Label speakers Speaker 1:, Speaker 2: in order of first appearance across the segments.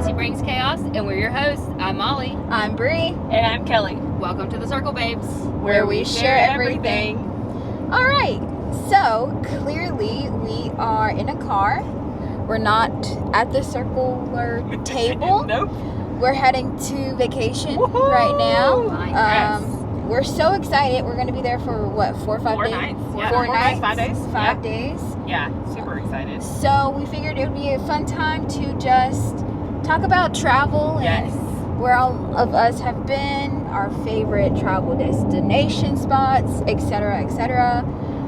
Speaker 1: Messy Brings Khaos, and we're your hosts. I'm Molly.
Speaker 2: I'm Bree.
Speaker 3: And I'm Kelly.
Speaker 1: Welcome to the Circle, babes.
Speaker 2: Where we share everything. All right. So, clearly, we are in a car. We're not at the circular table.
Speaker 3: Nope.
Speaker 2: We're heading to vacation
Speaker 3: Woohoo!
Speaker 2: right now.
Speaker 1: Nice.
Speaker 2: We're so excited. We're going to be there for, what, 4 or 5
Speaker 3: 4
Speaker 2: days?
Speaker 3: nights.
Speaker 2: Four
Speaker 3: Yeah,
Speaker 2: nights?
Speaker 3: 5 days.
Speaker 2: 5 days.
Speaker 3: Yeah, super excited.
Speaker 2: So, we figured it would be a fun time to just talk about travel
Speaker 3: Yes.
Speaker 2: and where all of us have been, our favorite travel destination spots, etc., etc.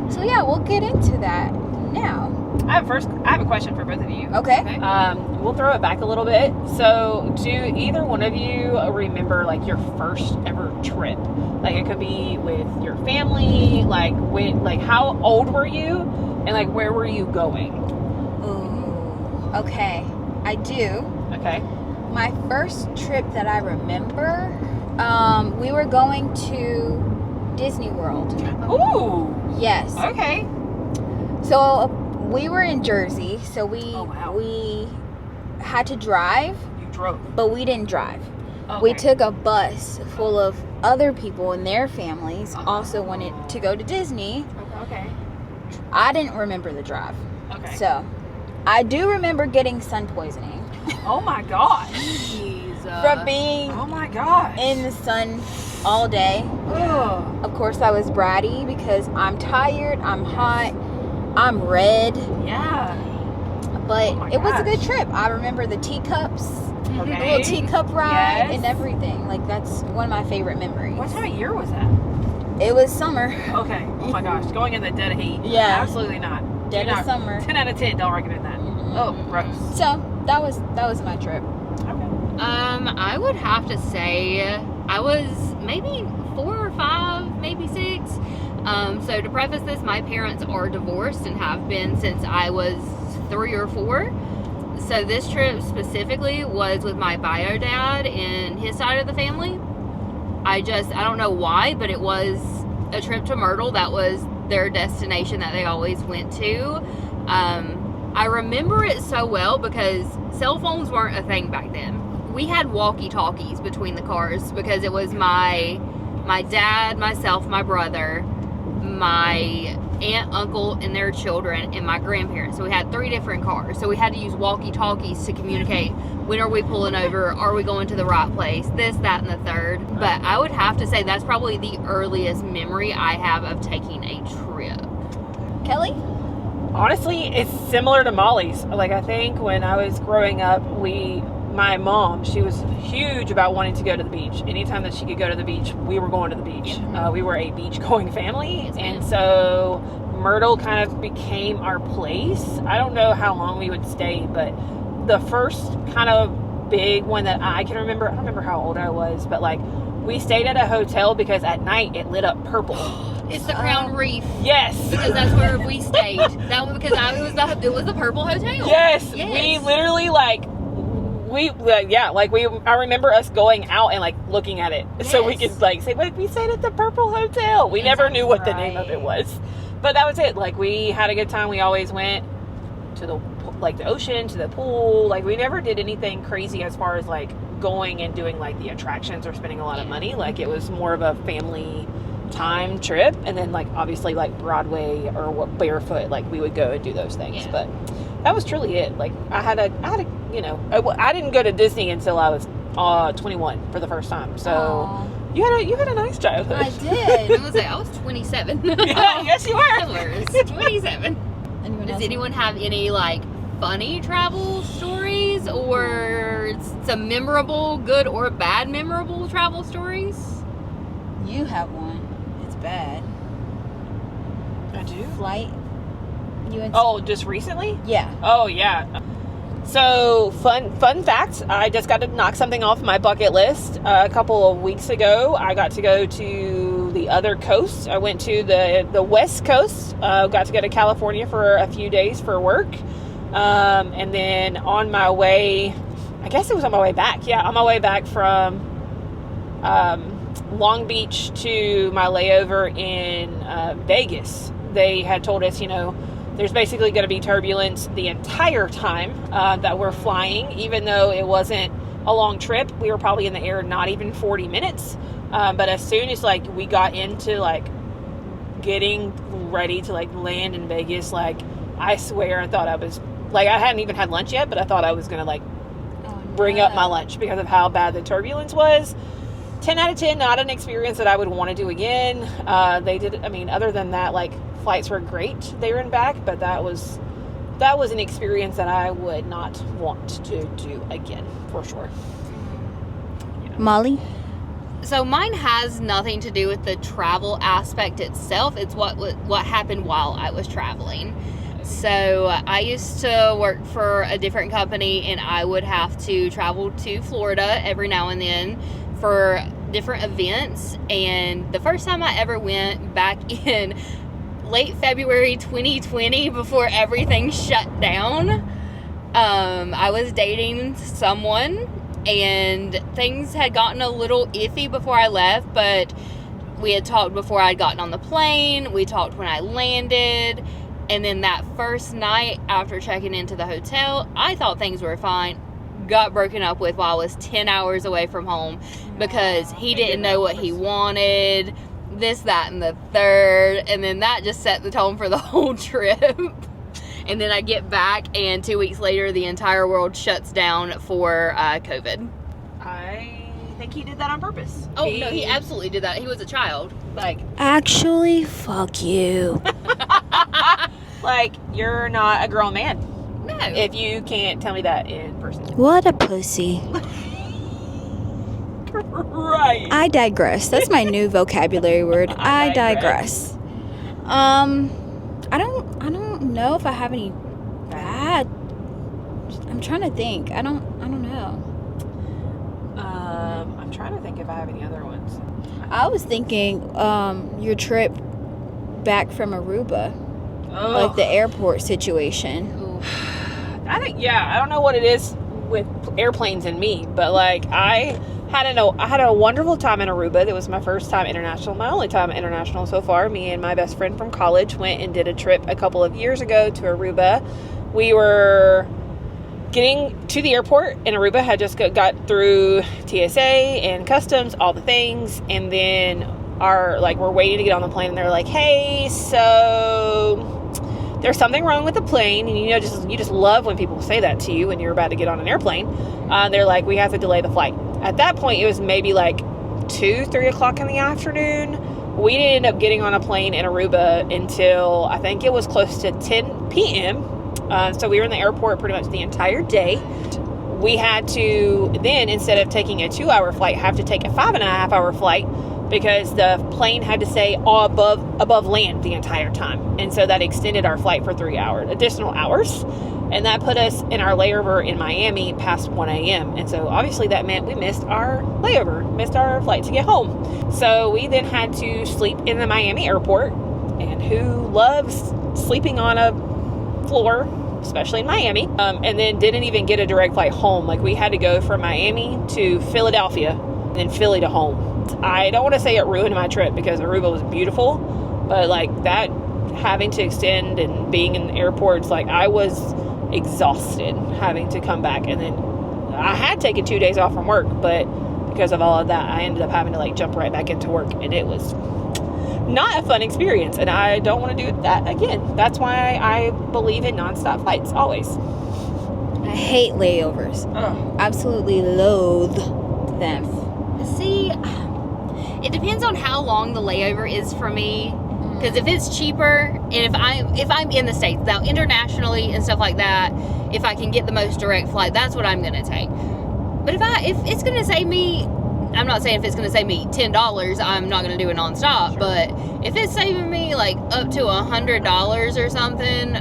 Speaker 2: So yeah, we'll get into that now.
Speaker 3: I have a question for both of you.
Speaker 2: Okay.
Speaker 3: We'll throw it back a little bit. So, do either one of you remember like your first ever trip? Like it could be with your family. Like how old were you, and like where were you going?
Speaker 2: Ooh. Okay. I do.
Speaker 3: Okay.
Speaker 2: My first trip that I remember, we were going to Disney World.
Speaker 3: Ooh.
Speaker 2: Yes.
Speaker 3: Okay.
Speaker 2: So we were in Jersey, so
Speaker 3: Oh, wow.
Speaker 2: we had to drive,
Speaker 3: You drove.
Speaker 2: but we didn't drive.
Speaker 3: Okay.
Speaker 2: We took a bus full of other people and their families also wanted to go to Disney.
Speaker 3: Okay.
Speaker 2: I didn't remember the drive.
Speaker 3: Okay.
Speaker 2: So I do remember getting sun poisoning
Speaker 3: Oh my gosh.
Speaker 1: Jeez.
Speaker 2: from being
Speaker 3: Oh my gosh.
Speaker 2: in the sun all day.
Speaker 3: Ugh.
Speaker 2: Of course I was bratty because I'm tired, I'm hot, I'm red,
Speaker 3: Yeah.
Speaker 2: but
Speaker 3: Oh my
Speaker 2: it was a good
Speaker 3: gosh.
Speaker 2: trip. I remember the teacups, the
Speaker 3: Okay.
Speaker 2: little teacup ride
Speaker 3: Yes.
Speaker 2: and everything. Like that's one of my favorite memories.
Speaker 3: What time of year was that?
Speaker 2: It was summer.
Speaker 3: Okay. Oh my gosh. Going in the dead of heat.
Speaker 2: Yeah.
Speaker 3: Absolutely not.
Speaker 2: Dead
Speaker 3: Do
Speaker 2: of
Speaker 3: not.
Speaker 2: summer.
Speaker 3: 10 out of 10. Don't recommend that. Oh, gross.
Speaker 2: So that was my trip.
Speaker 3: Okay.
Speaker 1: I would have to say I was maybe 4 or 5, maybe 6. So to preface this, my parents are divorced and have been since I was 3 or 4. So this trip specifically was with my bio dad and his side of the family. I don't know why, but it was a trip to Myrtle. That was their destination that they always went to. I remember it so well because cell phones weren't a thing back then. We had walkie-talkies between the cars because it was my dad, myself, my brother, my aunt, uncle, and their children, and my grandparents. So we had 3 different cars. So we had to use walkie-talkies to communicate. When are we pulling over? Are we going to the right place? This, that, and the third. But I would have to say that's probably the earliest memory I have of taking a trip.
Speaker 2: Kelly?
Speaker 3: Honestly, it's similar to Molly's. Like, I think when I was growing up, my mom, she was huge about wanting to go to the beach. Anytime that she could go to the beach, we were going to the beach. We were a beach-going family. And so Myrtle kind of became our place. I don't know how long we would stay, but the first kind of big one that I can remember, I don't remember how old I was, but like we stayed at a hotel because at night it lit up purple.
Speaker 1: It's the Crown Reef.
Speaker 3: Yes.
Speaker 1: Because that's where we stayed. That was because it was the Purple Hotel.
Speaker 3: Yes.
Speaker 1: Yes.
Speaker 3: We literally I remember us going out and like looking at it so we
Speaker 1: Yes.
Speaker 3: could like say, "Wait, we stayed at the Purple Hotel." We never knew what the name of it was, but that was it. Like we had a good time. We always went to the ocean, to the pool. Like we never did anything crazy as far as like going and doing like the attractions or spending a lot of money. Like it was more of a family time trip, and then like obviously like Broadway or barefoot, like we would go and do those things.
Speaker 1: Yeah.
Speaker 3: But that was truly it. Like I had a I didn't go to Disney until I was 21 for the first time. So
Speaker 2: Aw.
Speaker 3: you had a nice childhood.
Speaker 2: I did.
Speaker 1: I was 27.
Speaker 3: Yeah, yes you
Speaker 1: I
Speaker 3: were.
Speaker 1: was 27.
Speaker 2: Anyone
Speaker 1: Does
Speaker 2: else?
Speaker 1: anyone have any like funny travel stories or some memorable, good or bad memorable travel stories?
Speaker 2: You have one. It's bad.
Speaker 3: I do.
Speaker 2: Flight. You and
Speaker 3: Oh, just recently?
Speaker 2: yeah.
Speaker 3: Oh yeah. So fun fact, I just got to knock something off my bucket list. A couple of weeks ago, I got to go to the other coast. I went to the West Coast. Got to go to California for a few days for work. And then on my way, I guess it was on my way back. Yeah, on my way back from Long Beach to my layover in Vegas. They had told us, there's basically going to be turbulence the entire time that we're flying, even though it wasn't a long trip. We were probably in the air not even 40 minutes. But as soon as like we got into like getting ready to like land in Vegas, like I swear I thought I was like, I hadn't even had lunch yet, but I thought I was going to like bring up my lunch because of how bad the turbulence was. 10 out of 10, not an experience that I would want to do again. They did, I mean, other than that, like flights were great there and back, but that was an experience that I would not want to do again, for sure.
Speaker 2: Yeah. Molly?
Speaker 1: So mine has nothing to do with the travel aspect itself. It's what happened while I was traveling. So I used to work for a different company, and I would have to travel to Florida every now and then for different events. And the first time I ever went, back in late February 2020, before everything shut down, I was dating someone, and things had gotten a little iffy before I left, but we had talked before I'd gotten on the plane. We talked when I landed. And then that first night after checking into the hotel, I thought things were fine. Got broken up with while I was 10 hours away from home because he didn't know what he wanted, this, that, and the third. And then that just set the tone for the whole trip. And then I get back, and 2 weeks later, the entire world shuts down for COVID.
Speaker 3: I think he did that on purpose.
Speaker 1: Oh, no, he absolutely did that. He was a child.
Speaker 3: Like,
Speaker 2: actually, fuck you.
Speaker 3: Like, you're not a grown man.
Speaker 1: No.
Speaker 3: If you can't tell me that in person.
Speaker 2: What a pussy.
Speaker 3: Right.
Speaker 2: I digress. That's my new vocabulary word. I digress. I don't know if I have any bad. I'm trying to think. I don't know.
Speaker 3: I'm trying to think if I have any other ones.
Speaker 2: I was thinking your trip back from Aruba. Like the airport situation.
Speaker 1: Ooh.
Speaker 3: I think, I don't know what it is with airplanes and me, but like I had a wonderful time in Aruba. That was my first time international, my only time international so far. Me and my best friend from college went and did a trip a couple of years ago to Aruba. We were getting to the airport in Aruba, had just got through TSA and customs, all the things, and then we're waiting to get on the plane, and they're like, hey, so there's something wrong with the plane. And you just love when people say that to you when you're about to get on an airplane. They're like, we have to delay the flight. At that point, it was maybe like 2-3 o'clock in the afternoon. We didn't end up getting on a plane in Aruba until I think it was close to 10 p.m. So we were in the airport pretty much the entire day. We had to then, instead of taking a 2-hour flight, have to take a 5.5-hour flight because the plane had to stay above land the entire time. And so that extended our flight for additional hours. And that put us in our layover in Miami past 1 a.m. And so obviously that meant we missed our layover, missed our flight to get home. So we then had to sleep in the Miami airport. And who loves sleeping on a floor, especially in Miami? And then didn't even get a direct flight home. Like we had to go from Miami to Philadelphia and then Philly to home. I don't want to say it ruined my trip because Aruba was beautiful, but like that having to extend and being in airports, like I was exhausted having to come back. And then I had taken 2 days off from work, but because of all of that, I ended up having to like jump right back into work, and it was not a fun experience, and I don't want to do that again. That's why I believe in nonstop flights always.
Speaker 2: I hate layovers. Absolutely loathe them.
Speaker 1: See, it depends on how long the layover is for me. Because if it's cheaper, and if I'm in the States, now internationally and stuff like that, if I can get the most direct flight, that's what I'm going to take. But if it's going to save me, I'm not saying if it's going to save me $10, I'm not going to do it nonstop. Sure. But if it's saving me like up to $100 or something,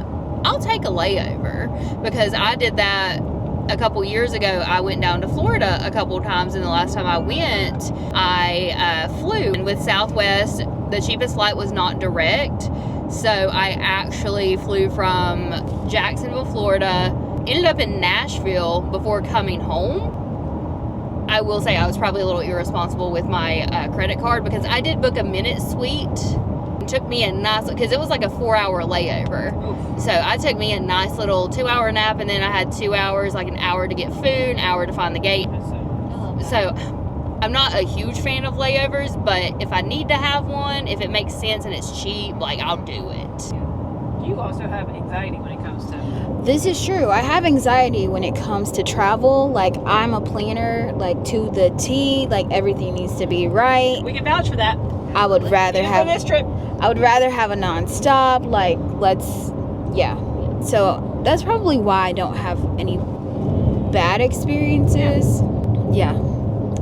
Speaker 1: I'll take a layover. Because I did that a couple years ago. I went down to Florida a couple times, and the last time I went, I flew. And with Southwest, the cheapest flight was not direct, so I actually flew from Jacksonville, Florida, ended up in Nashville before coming home. I will say I was probably a little irresponsible with my credit card because I did book a minute suite It took me a nice, because it was like a 4-hour layover.
Speaker 3: Oof.
Speaker 1: So I took me a nice little 2-hour nap, and then I had 2 hours, like an hour to get food, an hour to find the gate. So I'm not a huge fan of layovers, but if I need to have one, if it makes sense and it's cheap, like, I'll do it.
Speaker 3: You also have anxiety when it comes to...
Speaker 2: This is true. I have anxiety when it comes to travel. Like, I'm a planner, like, to the T. Like, everything needs to be right.
Speaker 3: We can vouch for that.
Speaker 2: I would rather have
Speaker 3: this trip.
Speaker 2: I would rather have a non-stop. Like, yeah. So that's probably why I don't have any bad experiences. Yeah.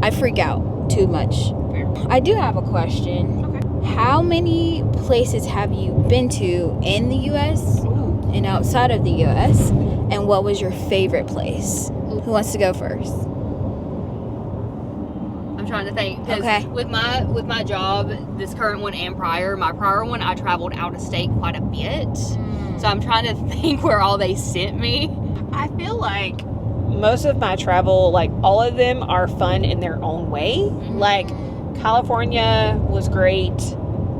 Speaker 2: I freak out too much.
Speaker 3: Fair.
Speaker 2: I do have a question.
Speaker 3: Okay.
Speaker 2: How many places have you been to in the U.S.
Speaker 3: Ooh.
Speaker 2: and outside of the U.S.? And what was your favorite place? Who wants to go first?
Speaker 1: I'm trying to think. 'Cause
Speaker 2: Okay.
Speaker 1: With my job, this current one and my prior one, I traveled out of state quite a bit. So I'm trying to think where all they sent me.
Speaker 3: I feel like most of my travel, like, all of them are fun in their own way. Like, California was great.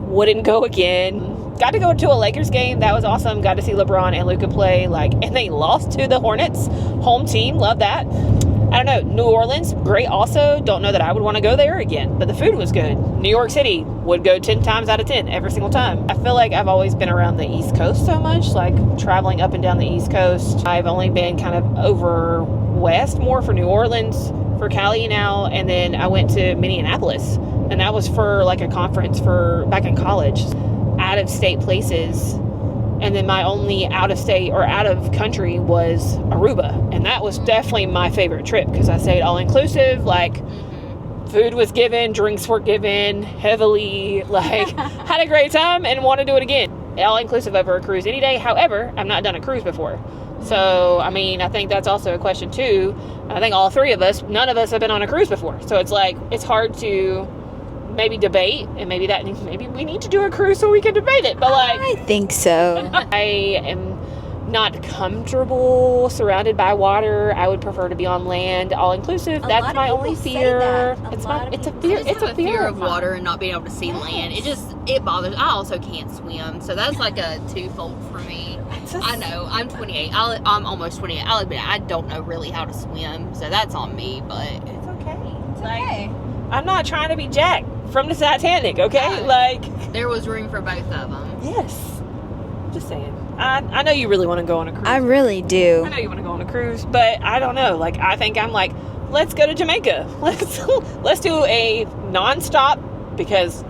Speaker 3: Wouldn't go again. Got to go to a Lakers game. That was awesome. Got to see LeBron and Luka play. Like, and they lost to the Hornets. Home team. Love that. I don't know. New Orleans, great also. Don't know that I would want to go there again, but the food was good. New York City, would go 10 times out of 10 every single time. I feel like I've always been around the East Coast so much, like traveling up and down the East Coast. I've only been kind of over west more for New Orleans, for Cali now, and then I went to Minneapolis, and that was for like a conference for back in college. Out of state places. And then my only out of state or out of country was Aruba. And that was definitely my favorite trip because I stayed all inclusive. Like, food was given, drinks were given heavily. Like, had a great time and want to do it again. All inclusive over a cruise any day. However, I've not done a cruise before. So, I mean, I think that's also a question too. I think all three of us, none of us have been on a cruise before. So it's like, it's hard to maybe debate, and maybe we need to do a cruise so we can debate it, but like,
Speaker 2: I think so.
Speaker 3: I am not comfortable surrounded by water. I would prefer to be on land, all inclusive. That's my only fear. It's a fear. It's a fear
Speaker 1: of water and not being able to see land. It bothers. I also can't swim, so that's like a twofold for me. I know. I'm 28. I'm almost 28. I'll admit I don't know really how to swim, so that's on me. But
Speaker 3: it's okay.
Speaker 2: It's okay.
Speaker 3: I'm not trying to be Jack from the Titanic, okay? Like,
Speaker 1: there was room for both of them.
Speaker 3: Yes. Just saying. I know you really want to go on a cruise.
Speaker 2: I really do.
Speaker 3: I know you want to go on a cruise, but I don't know. Like, I think I'm like, let's go to Jamaica. Let's do a non-stop, because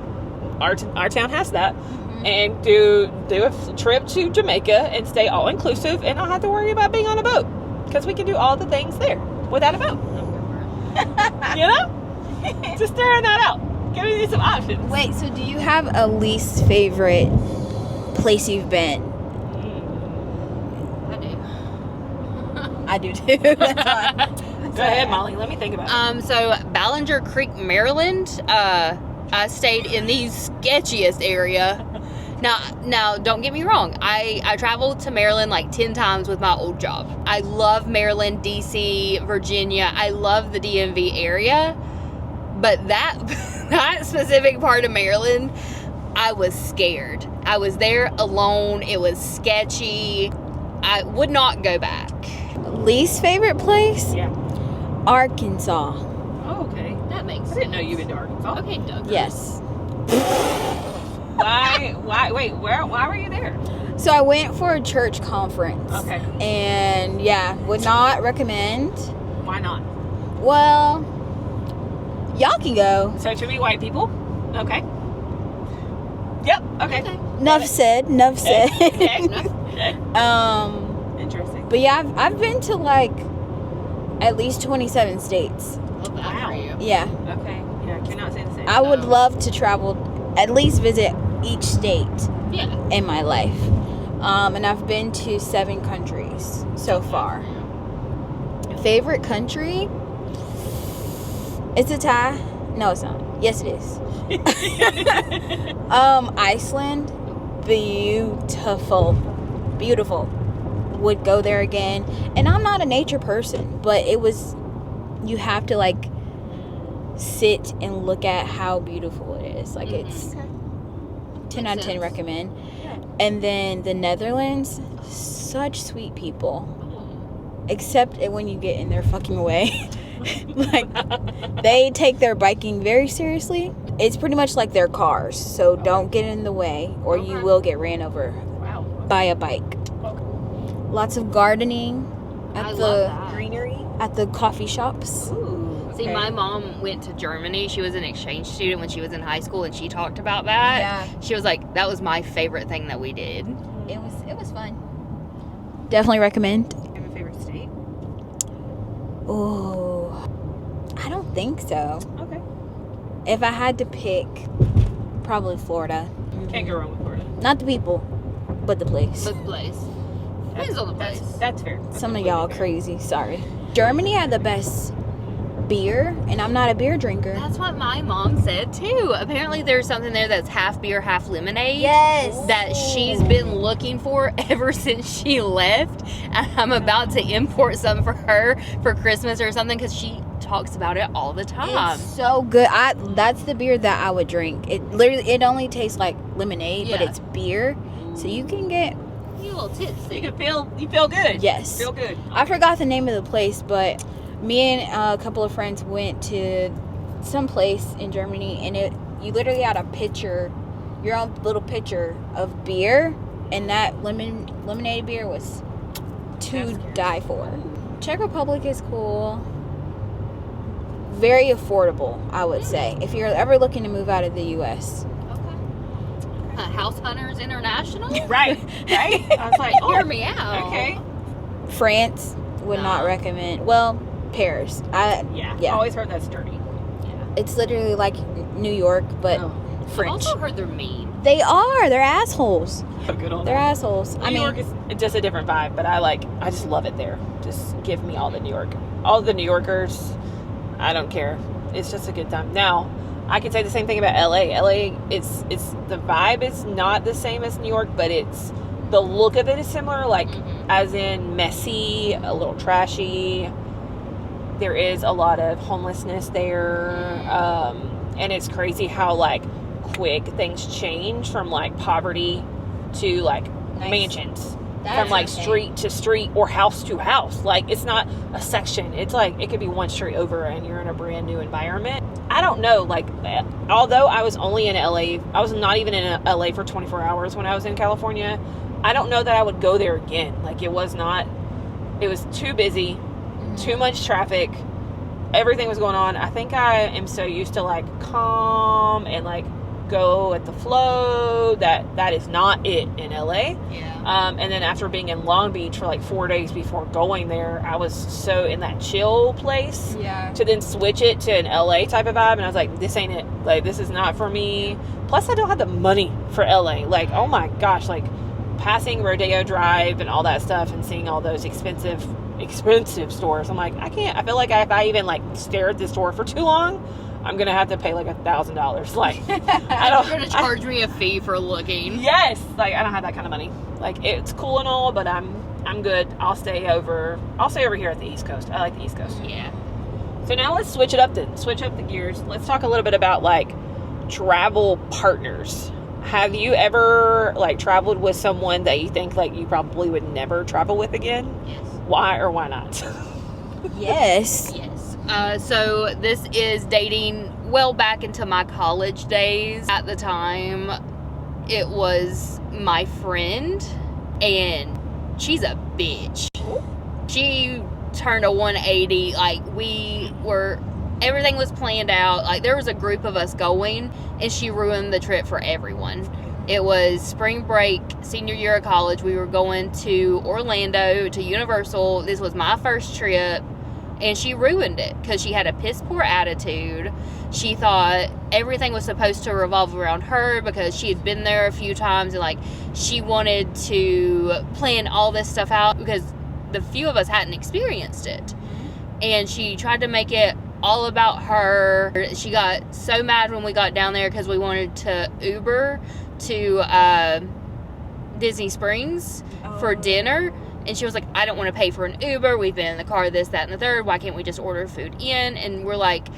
Speaker 3: our town has that, and do a trip to Jamaica and stay all inclusive and not have to worry about being on a boat, because we can do all the things there without a boat. You know? Just throwing that out. Give me some options.
Speaker 2: Wait, so do you have a least favorite place you've been?
Speaker 1: I do.
Speaker 2: I do too. That's why.
Speaker 3: Go ahead, Molly. Let me think about it.
Speaker 1: So Ballinger Creek, Maryland. I stayed in the sketchiest area. Now, don't get me wrong. I traveled to Maryland like 10 times with my old job. I love Maryland, DC, Virginia. I love the DMV area. But that specific part of Maryland, I was scared. I was there alone. It was sketchy. I would not go back.
Speaker 2: Least favorite place?
Speaker 3: Yeah.
Speaker 2: Arkansas.
Speaker 3: Oh, okay.
Speaker 1: That makes sense.
Speaker 3: I didn't know you've been to Arkansas.
Speaker 1: Okay, Doug.
Speaker 2: Yes.
Speaker 3: Why? Wait, why were you there?
Speaker 2: So I went for a church conference.
Speaker 3: Okay.
Speaker 2: And yeah, would not recommend.
Speaker 3: Why not?
Speaker 2: Well, y'all can go.
Speaker 3: So it should be white people? Okay. Yep. Okay.
Speaker 2: Enough said.
Speaker 3: Okay. Interesting.
Speaker 2: But yeah, I've been to like at least 27 states.
Speaker 1: Love that
Speaker 3: Wow.
Speaker 1: for you.
Speaker 2: Yeah.
Speaker 3: Okay. Yeah, you're not saying the same.
Speaker 2: I would love to travel, at least visit each state
Speaker 1: Yeah.
Speaker 2: in my life. And I've been to 7 countries so far. Favorite country? It's a tie. No, it's not. Yes, it is. Iceland. Beautiful. Would go there again. And I'm not a nature person, but you have to like sit and look at how beautiful it is. Like it's 10 out of 10
Speaker 1: sense.
Speaker 2: recommend.
Speaker 3: Yeah.
Speaker 2: And then the Netherlands, such sweet people. Except when you get in their fucking way. Like, they take their biking very seriously. It's pretty much like their cars. So don't get in the way or you
Speaker 1: Okay.
Speaker 2: will get ran over
Speaker 3: Wow.
Speaker 2: by a bike.
Speaker 3: Okay.
Speaker 2: Lots of gardening
Speaker 1: I
Speaker 2: at
Speaker 1: love
Speaker 2: the
Speaker 1: that.
Speaker 3: Greenery.
Speaker 2: at the coffee shops.
Speaker 3: Ooh.
Speaker 1: See,
Speaker 3: okay.
Speaker 1: my mom went to Germany. She was an exchange student when she was in high school, and she talked about that.
Speaker 2: Yeah.
Speaker 1: She was like, that was my favorite thing that we did.
Speaker 2: It was fun. Definitely recommend.
Speaker 3: Do you have a favorite state?
Speaker 2: Oh, I don't think so.
Speaker 3: Okay.
Speaker 2: If I had to pick, probably Florida.
Speaker 3: Can't go wrong with Florida.
Speaker 2: Not the people, but the place.
Speaker 1: But the place. Depends on the place.
Speaker 3: That's fair. That's
Speaker 2: Some of
Speaker 3: completely
Speaker 2: y'all
Speaker 3: fair.
Speaker 2: crazy. Sorry. Germany had the best beer, and I'm not a beer drinker.
Speaker 1: That's what my mom said too. Apparently, there's something there that's half beer, half lemonade.
Speaker 2: Yes.
Speaker 1: That she's been looking for ever since she left. And I'm about to import some for her for Christmas or something because she talks about it all the time.
Speaker 2: It's so good. That's the beer that I would drink. It only tastes like lemonade, but
Speaker 1: Yeah.
Speaker 2: it's beer, so you can get.
Speaker 1: You little tipsy.
Speaker 3: You feel good.
Speaker 2: Yes.
Speaker 3: Feel good.
Speaker 2: I forgot the name of the place, but me and a couple of friends went to some place in Germany, and you literally had a pitcher, your own little pitcher of beer, and that lemonade beer was to
Speaker 3: That's good.
Speaker 2: die for. Czech Republic is cool. Very affordable, I would say, if you're ever looking to move out of the U.S.
Speaker 1: Okay. House Hunters International?
Speaker 3: Right. Right. I was like,
Speaker 1: Hear me out.
Speaker 3: Okay.
Speaker 2: France would not
Speaker 1: No.
Speaker 2: recommend. Well, Paris.
Speaker 3: Yeah.
Speaker 2: Yeah.
Speaker 3: Always heard that's dirty.
Speaker 2: It's literally like New York, but
Speaker 3: Oh.
Speaker 1: I've
Speaker 2: French.
Speaker 1: also heard they're mean.
Speaker 2: They are. They're assholes.
Speaker 3: So good on
Speaker 2: They're
Speaker 3: that.
Speaker 2: assholes. I
Speaker 3: New
Speaker 2: mean,
Speaker 3: York is just a different vibe, but I just love it there. Just give me all the New York. All the New Yorkers, I don't care. It's just a good time. Now, I could say the same thing about LA. LA, it's the vibe is not the same as New York, but it's the look of it is similar, like as in messy, a little trashy. There is a lot of homelessness there, and it's crazy how like quick things change from like poverty to like
Speaker 2: Nice.
Speaker 3: mansions.
Speaker 2: That's
Speaker 3: From like
Speaker 2: insane.
Speaker 3: street to street or house to house. Like it's not a section. It's like it could be one street over and you're in a brand new environment. I don't know. Like although I was only in LA, I was not even in LA for 24 hours when I was in California. I don't know that I would go there again. Like it was too busy, too much traffic. Everything was going on. I think I am so used to like calm and like go at the flow that is not it in LA.
Speaker 1: Yeah.
Speaker 3: And then after being in Long Beach for like 4 days before going there, I was so in that chill place
Speaker 2: yeah.
Speaker 3: to then switch it to an LA type of vibe. And I was like, this ain't it. Like, this is not for me. Plus, I don't have the money for LA. Like, oh my gosh, like passing Rodeo Drive and all that stuff and seeing all those expensive stores. I'm like, I can't. I feel like if I even like stare at this store for too long, I'm going to have to pay like $1,000. Like, I don't.
Speaker 1: You're going to charge me a fee for looking.
Speaker 3: Yes, like I don't have that kind of money. Like it's cool and all, but I'm good. I'll stay over here at the East Coast. I like the East Coast.
Speaker 1: Yeah.
Speaker 3: So now let's switch it up then. Switch up the gears. Let's talk a little bit about like travel partners. Have you ever like traveled with someone that you think like you probably would never travel with again?
Speaker 1: Yes.
Speaker 3: Why or why not?
Speaker 2: Yes.
Speaker 1: Yes. So this is dating well back into my college days. At the time, it was my friend, and she's a bitch. She turned a 180. Like everything was planned out. Like there was a group of us going, and she ruined the trip for everyone. It was spring break, senior year of college. We were going to Orlando, to Universal. This was my first trip, and she ruined it because she had a piss poor attitude. She thought everything was supposed to revolve around her because she had been there a few times, and like she wanted to plan all this stuff out because the few of us hadn't experienced it. And she tried to make it all about her. She got so mad when we got down there because we wanted to Uber to Disney Springs for dinner, and she was like, I don't want to pay for an Uber, we've been in the car, this, that, and the third, why can't we just order food in? And we're like,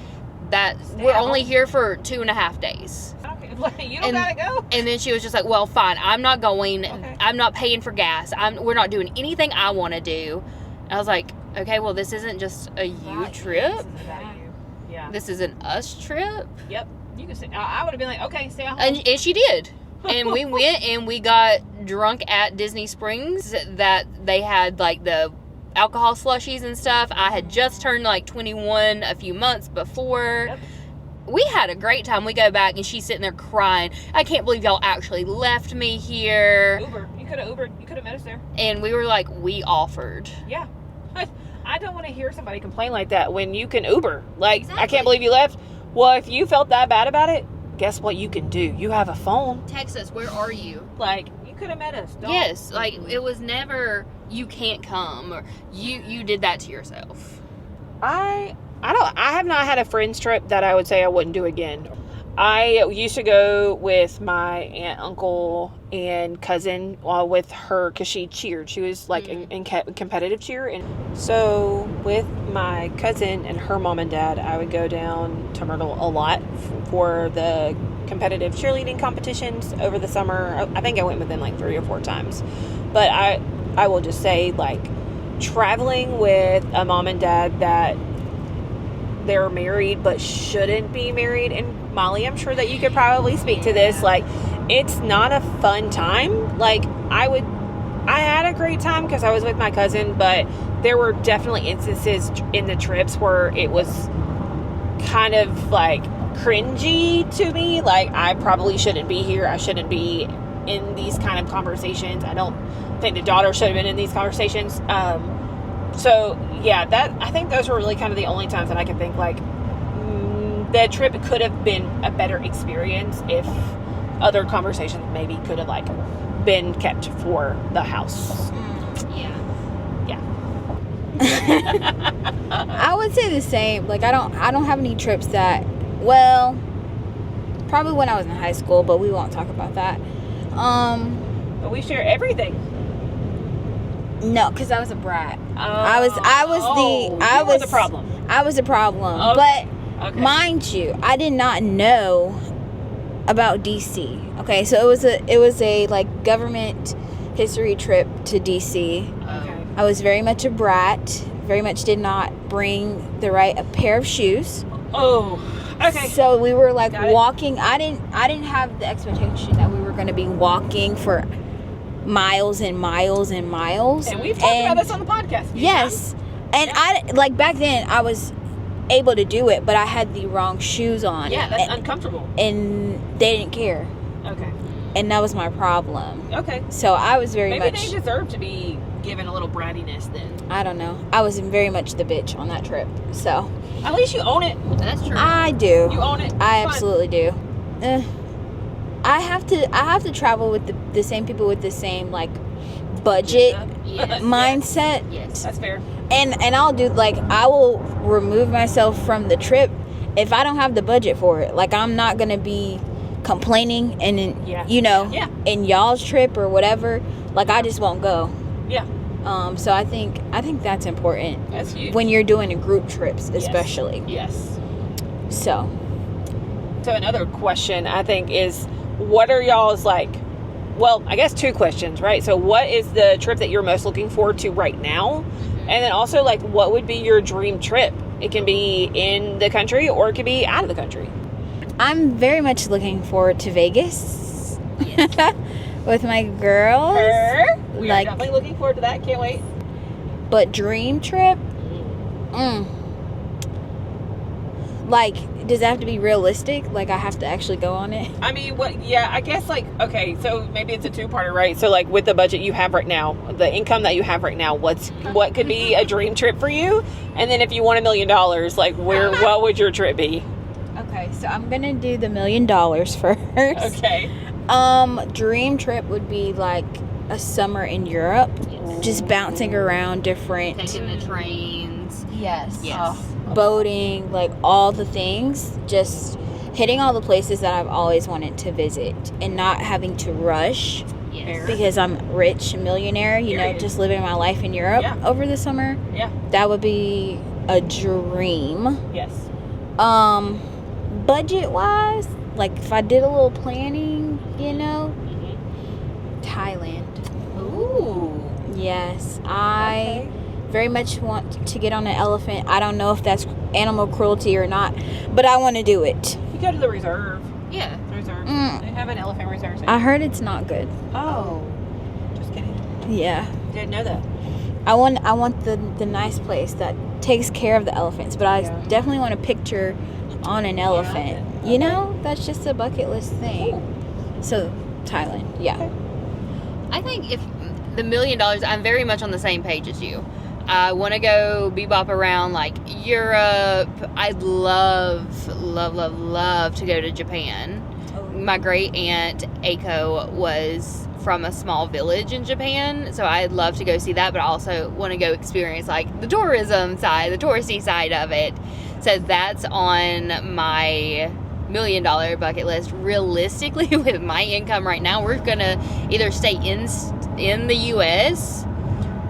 Speaker 1: we're only here for 2.5 days.
Speaker 3: Okay, Like, you don't gotta go.
Speaker 1: And then she was just like, well, fine, I'm not going.
Speaker 3: Okay.
Speaker 1: I'm not paying for gas. We're not doing anything I want to do. I was like, okay, well, this isn't just a you trip.
Speaker 3: Yeah.
Speaker 1: This is an us trip.
Speaker 3: Yep. You can say. I would have been like, okay, stay at home.
Speaker 1: And she did. And we went and we got drunk at Disney Springs. That they had like the alcohol slushies and stuff. I had just turned like 21 a few months before.
Speaker 3: Yep.
Speaker 1: We had a great time. We go back and she's sitting there crying. I can't believe y'all actually left me here.
Speaker 3: Uber. You could have Ubered. You could have met us there.
Speaker 1: And we were like, we offered.
Speaker 3: Yeah. I don't want to hear somebody complain like that when you can Uber. Like,
Speaker 1: Exactly.
Speaker 3: I can't believe you left. Well, if you felt that bad about it, guess what you can do? You have a phone.
Speaker 1: Text us, where are you?
Speaker 3: Like, you could have met us. Don't.
Speaker 1: Yes, like it was never you can't come or you did that to yourself.
Speaker 3: I have not had a friends trip that I would say I wouldn't do again. I used to go with my aunt, uncle, and cousin with her because she cheered. She was like in competitive cheer. And so with my cousin and her mom and dad, I would go down to Myrtle a lot for the competitive cheerleading competitions over the summer. I think I went with them like 3 or 4 times. But I will just say, like, traveling with a mom and dad that they're married but shouldn't be married, and Molly, I'm sure that you could probably speak to this, like, it's not a fun time. Like, I had a great time because I was with my cousin, but there were definitely instances in the trips where it was kind of like cringy to me. Like, I probably shouldn't be here. I shouldn't be in these kind of conversations. I don't think the daughter should have been in these conversations. So yeah, I think those were really kind of the only times that I can think, like, that trip could have been a better experience if other conversations maybe could have, like, been kept for the house.
Speaker 1: Yeah.
Speaker 2: I would say the same. Like, I don't have any trips that, well, probably when I was in high school, but we won't talk about that.
Speaker 3: But we share everything.
Speaker 2: No, because I was a brat.
Speaker 3: I was the problem.
Speaker 2: I was a problem.
Speaker 3: Okay.
Speaker 2: But
Speaker 3: Okay.
Speaker 2: mind you, I did not know about DC. Okay, so it was a like government history trip to DC.
Speaker 3: Okay.
Speaker 2: I was very much a brat. Very much did not bring the right a pair of shoes.
Speaker 3: Oh. Okay.
Speaker 2: So we were like
Speaker 3: Got it.
Speaker 2: walking. I didn't have the expectation that we were going to be walking for miles and miles and miles.
Speaker 3: And we've talked about this on the podcast.
Speaker 2: Yes. And I, like, back then I was able to do it, but I had the wrong shoes on.
Speaker 3: Yeah, that's uncomfortable.
Speaker 2: And they didn't care.
Speaker 3: Okay.
Speaker 2: And that was my problem.
Speaker 3: Okay.
Speaker 2: So I was very
Speaker 3: Maybe
Speaker 2: much,
Speaker 3: they deserve to be given a little brattiness then.
Speaker 2: I don't know. I was very much the bitch on that trip. So
Speaker 3: At least you own it.
Speaker 1: That's true.
Speaker 2: I do.
Speaker 3: You own it.
Speaker 2: I
Speaker 3: It's fine.
Speaker 2: absolutely do. I have to travel with the same people with the same, like, budget
Speaker 1: Yes.
Speaker 2: mindset.
Speaker 1: Yes.
Speaker 3: That's fair.
Speaker 2: And I'll do, like, I will remove myself from the trip if I don't have the budget for it. Like, I'm not gonna be complaining and
Speaker 3: Yeah. Yeah.
Speaker 2: in y'all's trip or whatever, like, I just won't go.
Speaker 3: Yeah.
Speaker 2: So I think that's important
Speaker 3: That's huge.
Speaker 2: when you're doing group trips, especially.
Speaker 3: Yes.
Speaker 2: So
Speaker 3: So another question I think is, what are y'all's, like, well, I guess 2 questions, right? So what is the trip that you're most looking forward to right now? And then also, like, what would be your dream trip? It can be in the country or it could be out of the country.
Speaker 2: I'm very much looking forward to Vegas with my girls.
Speaker 3: We
Speaker 2: Like-
Speaker 3: are definitely looking forward to that. Can't wait.
Speaker 2: But dream trip? Like, does it have to be realistic? Like, I have to actually go on it?
Speaker 3: I mean, what? Yeah, I guess, like, okay, so maybe it's a 2-parter, right? So, like, with the budget you have right now, the income that you have right now, what could be a dream trip for you? And then if you won $1 million, like, what would your trip be?
Speaker 2: Okay, so I'm gonna do the $1 million first.
Speaker 3: Okay.
Speaker 2: Dream trip would be like a summer in Europe, just bouncing around different.
Speaker 1: Taking the trains.
Speaker 2: Yes.
Speaker 1: Yes.
Speaker 2: Boating, like all the things, just hitting all the places that I've always wanted to visit and not having to rush
Speaker 1: Yes.
Speaker 2: because I'm rich, millionaire, you know,
Speaker 3: Period.
Speaker 2: just living my life in Europe
Speaker 3: Yeah.
Speaker 2: over the summer.
Speaker 3: Yeah.
Speaker 2: That would be a dream.
Speaker 3: Yes.
Speaker 2: Budget wise, like if I did a little planning, Thailand.
Speaker 3: Ooh.
Speaker 2: Yes, I very much want to get on an elephant. I don't know if that's animal cruelty or not, but I want to do it.
Speaker 3: You go to the reserve.
Speaker 1: Yeah.
Speaker 3: The reserve.
Speaker 2: Mm.
Speaker 3: They have an elephant reserve.
Speaker 2: I heard it's not good.
Speaker 3: Oh. Just kidding.
Speaker 2: Yeah.
Speaker 3: Didn't know that.
Speaker 2: I want the nice place that takes care of the elephants, but I
Speaker 3: Yeah.
Speaker 2: definitely want a picture on an elephant.
Speaker 3: Okay.
Speaker 2: That's just a bucket list thing.
Speaker 3: Ooh.
Speaker 2: So Thailand, yeah.
Speaker 3: Okay.
Speaker 1: I think if the $1 million, I'm very much on the same page as you. I want to go bebop around like Europe. I'd love to go to Japan. My great aunt Aiko was from a small village in Japan, so I'd love to go see that, but I also want to go experience like the tourism side, the touristy side of it. So that's on my $1 million bucket list. Realistically, with my income right now, we're gonna either stay in the U.S.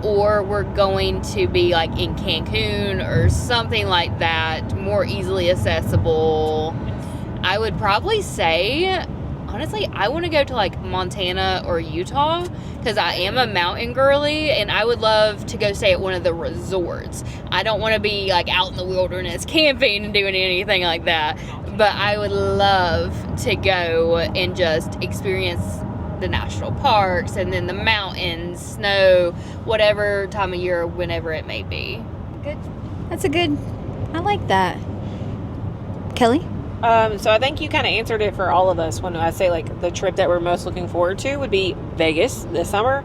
Speaker 1: or we're going to be like in Cancun or something like that, more easily accessible. I would probably say, honestly, I want to go to like Montana or Utah because I am a mountain girly and I would love to go stay at one of the resorts. I don't want to be like out in the wilderness camping and doing anything like that, but I would love to go and just experience the national parks and then the mountains, snow, whatever time of year, whenever it may be.
Speaker 2: Good. That's a good. I like that. Kelly?
Speaker 3: So I think you kind of answered it for all of us when I say like the trip that we're most looking forward to would be Vegas this summer.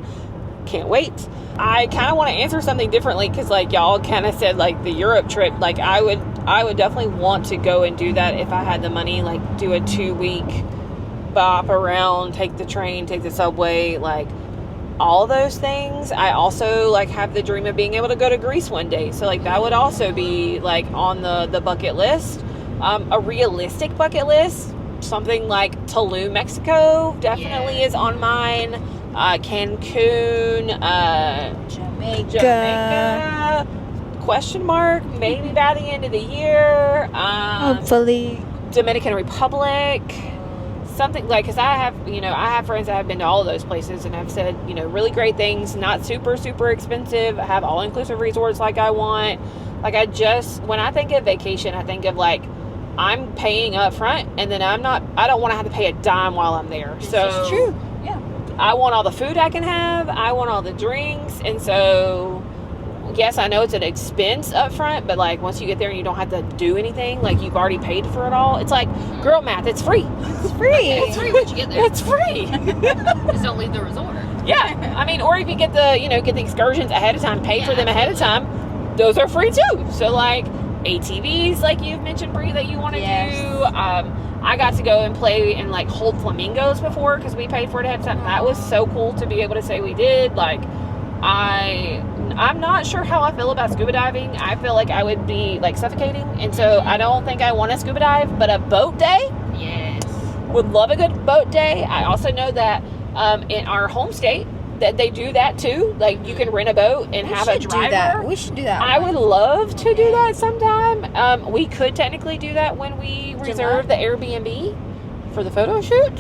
Speaker 3: Can't wait. I kind of want to answer something differently because like y'all kind of said like the Europe trip. Like I would definitely want to go and do that if I had the money. Like do a 2-week bop around, take the train, take the subway, like all those things. I also like have the dream of being able to go to Greece one day. So like that would also be like on the bucket list. A realistic bucket list, something like Tulum, Mexico, definitely is on mine. Cancun, Jamaica, question mark, maybe by the end of the year.
Speaker 2: Hopefully.
Speaker 3: Dominican Republic, something like, because I have friends that have been to all of those places and have said, really great things, not super, super expensive, have all-inclusive resorts like I want. Like when I think of vacation, I think of like, I'm paying up front and then I don't want to have to pay a dime while I'm there. So
Speaker 2: It's true. Yeah.
Speaker 3: I want all the food I can have. I want all the drinks. And so, yes, I know it's an expense up front, but like once you get there and you don't have to do anything, like you've already paid for it all. It's like girl math. It's free.
Speaker 2: It's free.
Speaker 1: It's free once you get there.
Speaker 3: It's free.
Speaker 1: Just don't leave the resort.
Speaker 3: Yeah. I mean, or if you get the excursions ahead of time, pay for them ahead of time, those are free too. So like ATVs, like you've mentioned, Bree, that you want to do. I got to go and play and like hold flamingos before because we paid for it ahead of time. That was so cool to be able to say we did. Like, I'm not sure how I feel about scuba diving. I feel like I would be like suffocating, and so I don't think I want to scuba dive. But a boat day,
Speaker 1: Yes.
Speaker 3: would love a good boat day. I also know that in our home state that they do that too. Like you can rent a boat and have a driver.
Speaker 2: Do that. We should do that.
Speaker 3: I would love to do that sometime. We could technically do that when we reserve the Airbnb for the photo shoot.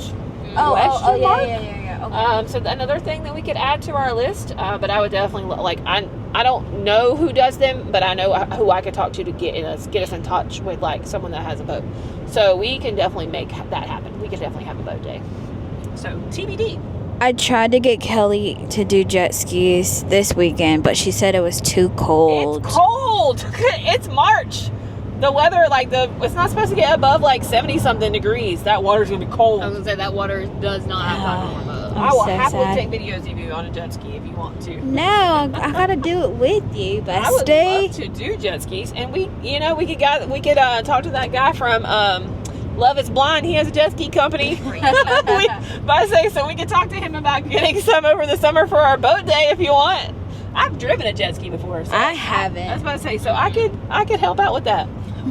Speaker 3: Question mark.
Speaker 2: Yeah. Okay.
Speaker 3: So another thing that we could add to our list, but I would definitely like. I don't know who does them, but I know who I could talk to get us in touch with like someone that has a boat. So we can definitely make that happen. We could definitely have a boat day. So TBD.
Speaker 2: I tried to get Kelly to do jet skis this weekend, but she said it was too cold.
Speaker 3: It's cold. It's March. The weather, it's not supposed to get above 70 something degrees. That water's gonna be cold.
Speaker 1: I was gonna say that water does not have time to warm up.
Speaker 3: I will
Speaker 2: so
Speaker 3: happily
Speaker 2: sad.
Speaker 3: take videos of you on a jet ski if you want to.
Speaker 2: No, I gotta do it with you, but
Speaker 3: I would love to do jet skis, and we could talk to that guy from Love Is Blind. He has a jet ski company. So we could talk to him about getting some over the summer for our boat day if you want. I've driven a jet ski before. So
Speaker 2: I haven't.
Speaker 3: I was about to say, so I could help out with that.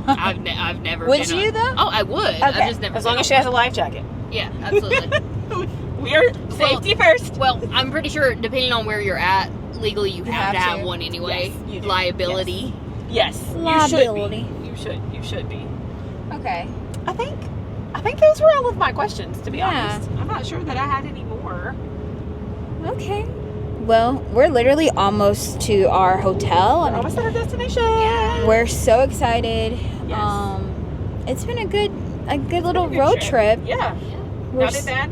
Speaker 1: I've never.
Speaker 2: Would
Speaker 1: been
Speaker 2: you
Speaker 1: on-
Speaker 2: though?
Speaker 1: Oh, I would.
Speaker 2: Okay.
Speaker 1: I just never.
Speaker 3: As long as she has a life jacket.
Speaker 1: Yeah, absolutely.
Speaker 3: We are safety first.
Speaker 1: Well, I'm pretty sure depending on where you're at, legally you have to have
Speaker 2: to.
Speaker 1: one anyway.
Speaker 3: Yes, you do.
Speaker 1: Liability.
Speaker 3: Yes.
Speaker 2: Liability.
Speaker 3: You should be.
Speaker 2: Okay.
Speaker 3: I think I think those were all of my questions, to be
Speaker 2: Yeah.
Speaker 3: honest. I'm not sure that I had any more.
Speaker 2: Okay. Well, we're literally almost to our hotel.
Speaker 3: We're almost at our destination.
Speaker 2: We're so excited.
Speaker 3: Yes.
Speaker 2: It's been a good little
Speaker 3: It's been a good
Speaker 2: road trip.
Speaker 3: Yeah.
Speaker 2: We're
Speaker 3: Not too bad.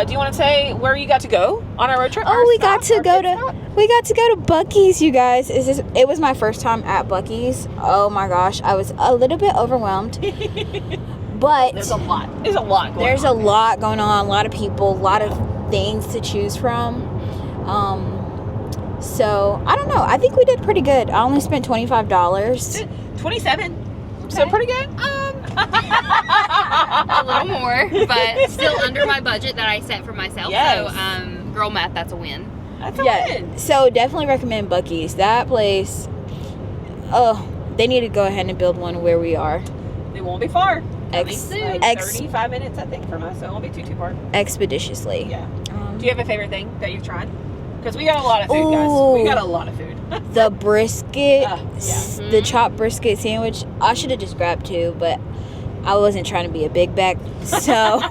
Speaker 3: Do you want to say where you got to go on our road trip?
Speaker 2: Oh, we got to go to Buc-ee's, you guys. It was my first time at Buc-ee's. Oh my gosh, I was a little bit overwhelmed. But
Speaker 3: There's a lot. There's a lot going on.
Speaker 2: There's a lot going on, a lot of people, a lot of things to choose from. So I don't know. I think we did pretty good. I only spent $25.
Speaker 3: 27. So pretty good.
Speaker 1: A little more, but still under my budget that I set for myself.
Speaker 3: Yes.
Speaker 1: So, girl math, that's a win.
Speaker 3: That's a win.
Speaker 2: So definitely recommend Buc-ee's. That place. Oh, they need to go ahead and build one where we are.
Speaker 3: It won't be far.
Speaker 1: Coming soon.
Speaker 3: 35 minutes, I think, from us. So it won't be too far.
Speaker 2: Expeditiously.
Speaker 3: Yeah. Do you have a favorite thing that you've tried? Because we got a lot of food, guys. We got a lot of food.
Speaker 2: The brisket,
Speaker 3: yeah.
Speaker 2: the chopped brisket sandwich. I should have just grabbed 2, but I wasn't trying to be a big bag. So,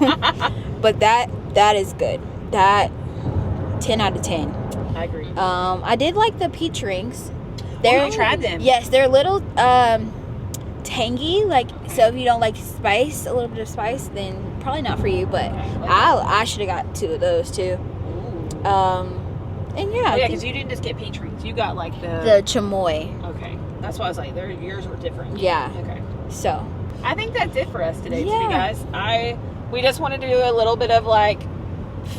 Speaker 2: but that is good. That 10 out of 10.
Speaker 3: I agree.
Speaker 2: I did like the peach rings.
Speaker 3: You tried them?
Speaker 2: Yes, they're a little tangy. Like, so if you don't like spice, a little bit of spice, then probably not for you. But I should have got 2 of those too. And yeah,
Speaker 3: because you didn't just get peach rings. You got like
Speaker 2: the chamoy.
Speaker 3: Okay, that's why I was like, yours were different.
Speaker 2: Yeah.
Speaker 3: Okay.
Speaker 2: So
Speaker 3: I think that's it for us today,
Speaker 2: Yeah.
Speaker 3: too, guys. We just wanted to do a little bit of like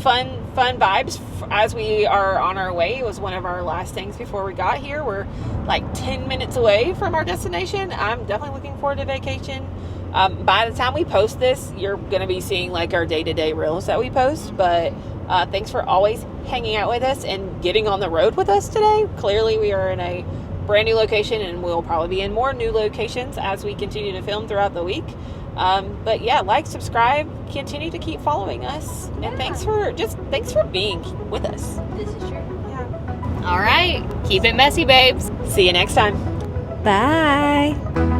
Speaker 3: fun vibes as we are on our way. It was one of our last things before we got here. We're like 10 minutes away from our destination. I'm definitely looking forward to vacation. By the time we post this, you're going to be seeing like our day-to-day reels that we post. But thanks for always hanging out with us and getting on the road with us today. Clearly, we are in a brand new location, and we'll probably be in more new locations as we continue to film throughout the week. But yeah, like, subscribe, continue to keep following us, and thanks for being with us.
Speaker 1: This is true. Yeah. All right. Keep it messy, babes.
Speaker 3: See you next time.
Speaker 2: bye.